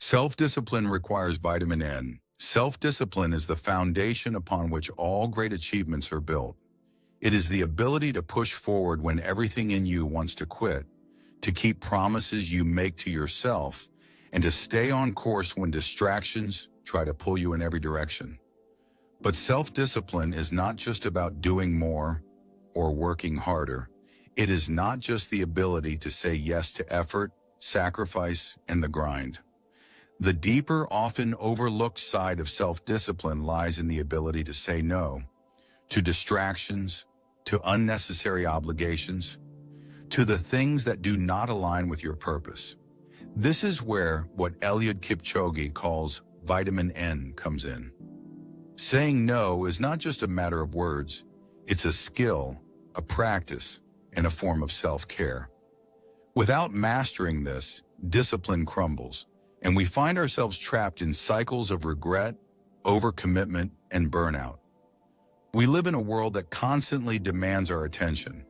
Self-discipline requires vitamin N. Self-discipline is the foundation upon which all great achievements are built. It is the ability to push forward when everything in you wants to quit, to keep promises you make to yourself, and to stay on course when distractions try to pull you in every direction. But self-discipline is not just about doing more or working harder. It is not just the ability to say yes to effort, sacrifice, and the grind. The deeper, often overlooked side of self-discipline lies in the ability to say no to distractions, to unnecessary obligations, to the things that do not align with your purpose. This is where what Eliud Kipchoge calls vitamin N comes in. Saying no is not just a matter of words, it's a skill, a practice, and a form of self-care. Without mastering this, discipline crumbles, and we find ourselves trapped in cycles of regret, overcommitment, and burnout. We live in a world that constantly demands our attention.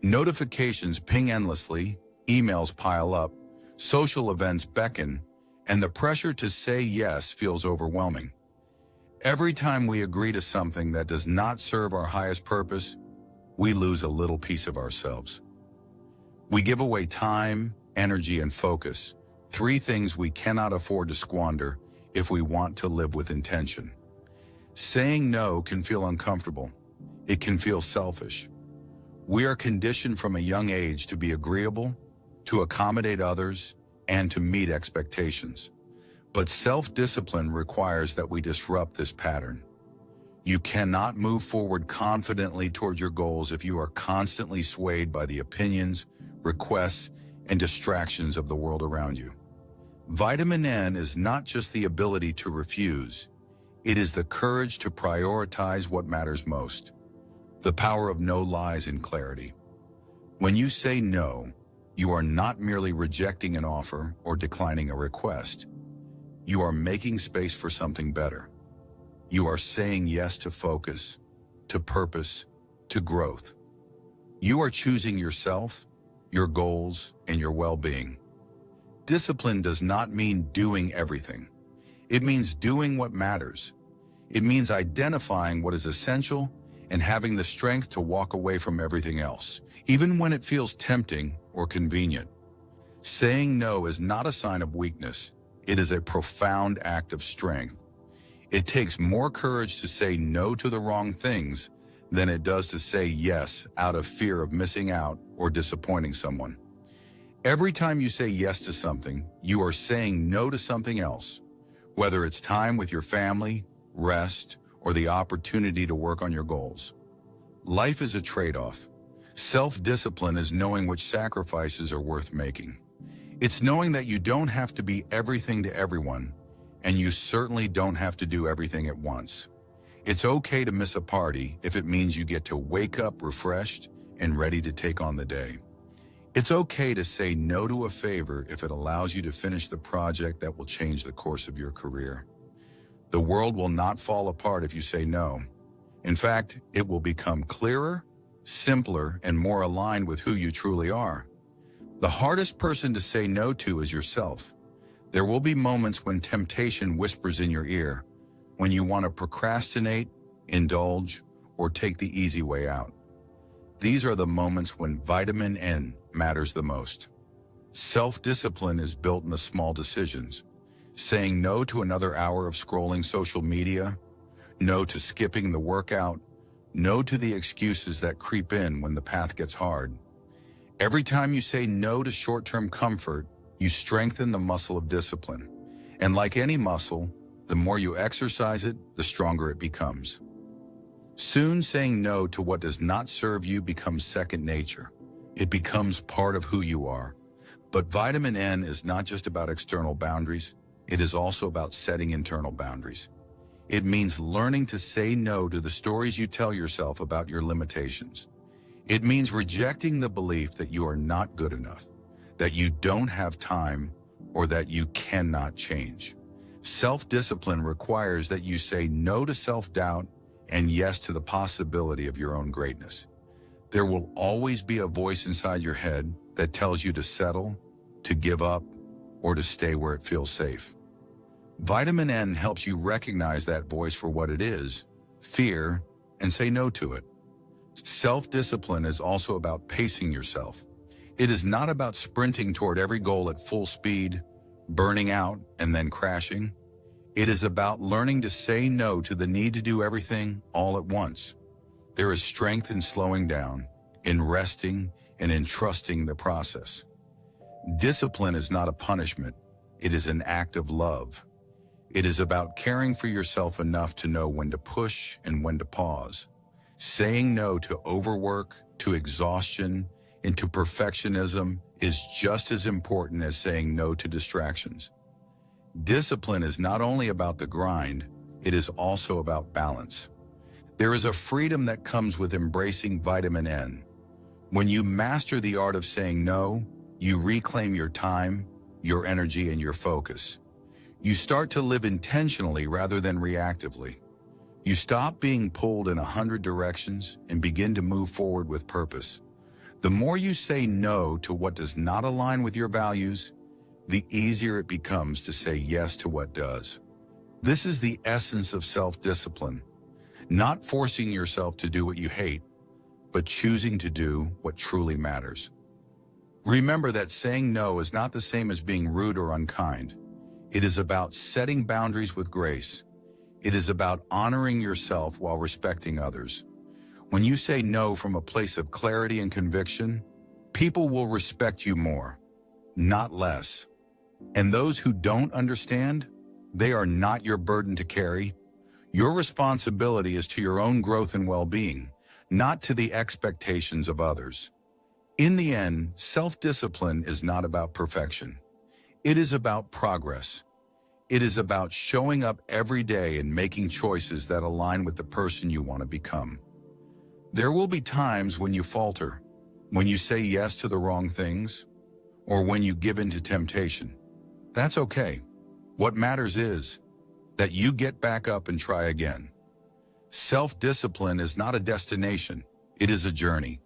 Notifications ping endlessly, emails pile up, social events beckon, and the pressure to say yes feels overwhelming. Every time we agree to something that does not serve our highest purpose, we lose a little piece of ourselves. We give away time, energy, and focus, three things we cannot afford to squander if we want to live with intention. Saying no can feel uncomfortable. It can feel selfish. We are conditioned from a young age to be agreeable, to accommodate others, and to meet expectations. But self-discipline requires that we disrupt this pattern. You cannot move forward confidently toward your goals if you are constantly swayed by the opinions, requests, and distractions of the world around you. Vitamin N is not just the ability to refuse, it is the courage to prioritize what matters most. The power of no lies in clarity. When you say no, you are not merely rejecting an offer or declining a request. You are making space for something better. You are saying yes to focus, to purpose, to growth. You are choosing yourself, your goals, and your well-being. Discipline does not mean doing everything. It means doing what matters. It means identifying what is essential and having the strength to walk away from everything else, even when it feels tempting or convenient. Saying no is not a sign of weakness. It is a profound act of strength. It takes more courage to say no to the wrong things than it does to say yes out of fear of missing out or disappointing someone. Every time you say yes to something, you are saying no to something else, whether it's time with your family, rest, or the opportunity to work on your goals. Life is a trade-off. Self-discipline is knowing which sacrifices are worth making. It's knowing that you don't have to be everything to everyone, and you certainly don't have to do everything at once. It's okay to miss a party if it means you get to wake up refreshed and ready to take on the day. It's okay to say no to a favor if it allows you to finish the project that will change the course of your career. The world will not fall apart if you say no. In fact, it will become clearer, simpler, and more aligned with who you truly are. The hardest person to say no to is yourself. There will be moments when temptation whispers in your ear, when you want to procrastinate, indulge, or take the easy way out. These are the moments when vitamin N matters the most. Self-discipline is built in the small decisions. Saying no to another hour of scrolling social media, no to skipping the workout, no to the excuses that creep in when the path gets hard. Every time you say no to short-term comfort, you strengthen the muscle of discipline. And like any muscle, the more you exercise it, the stronger it becomes. Soon saying no to what does not serve you becomes second nature. It becomes part of who you are. But vitamin N is not just about external boundaries. It is also about setting internal boundaries. It means learning to say no to the stories you tell yourself about your limitations. It means rejecting the belief that you are not good enough, that you don't have time, or that you cannot change. Self-discipline requires that you say no to self-doubt and yes to the possibility of your own greatness. There will always be a voice inside your head that tells you to settle, to give up, or to stay where it feels safe. Vitamin N helps you recognize that voice for what it is, fear, and say no to it. Self-discipline is also about pacing yourself. It is not about sprinting toward every goal at full speed, burning out, and then crashing. It is about learning to say no to the need to do everything all at once. There is strength in slowing down, in resting, and in trusting the process. Discipline is not a punishment. It is an act of love. It is about caring for yourself enough to know when to push and when to pause. Saying no to overwork, to exhaustion, and to perfectionism is just as important as saying no to distractions. Discipline is not only about the grind, it is also about balance. There is a freedom that comes with embracing vitamin N. When you master the art of saying no, you reclaim your time, your energy, and your focus. You start to live intentionally rather than reactively. You stop being pulled in 100 directions and begin to move forward with purpose. The more you say no to what does not align with your values, the easier it becomes to say yes to what does. This is the essence of self-discipline, not forcing yourself to do what you hate, but choosing to do what truly matters. Remember that saying no is not the same as being rude or unkind. It is about setting boundaries with grace. It is about honoring yourself while respecting others. When you say no from a place of clarity and conviction, people will respect you more, not less. And those who don't understand, they are not your burden to carry. Your responsibility is to your own growth and well-being, not to the expectations of others. In the end, self-discipline is not about perfection. It is about progress. It is about showing up every day and making choices that align with the person you want to become. There will be times when you falter, when you say yes to the wrong things, or when you give in to temptation. That's okay. What matters is that you get back up and try again. Self-discipline is not a destination, it is a journey.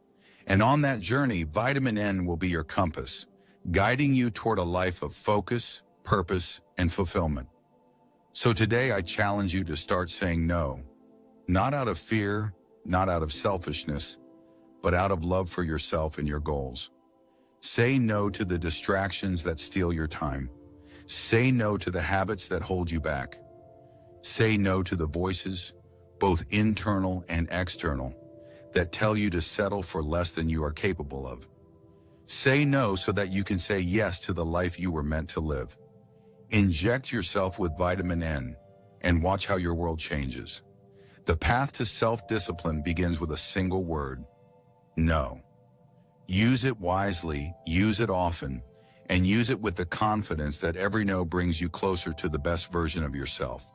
And on that journey, vitamin N will be your compass, guiding you toward a life of focus, purpose, and fulfillment. So today I challenge you to start saying no, not out of fear, not out of selfishness, but out of love for yourself and your goals. Say no to the distractions that steal your time. Say no to the habits that hold you back. Say no to the voices, both internal and external, that tell you to settle for less than you are capable of. Say no so that you can say yes to the life you were meant to live. Inject yourself with vitamin N and watch how your world changes. The path to self-discipline begins with a single word: no. Use it wisely, use it often, and use it with the confidence that every no brings you closer to the best version of yourself.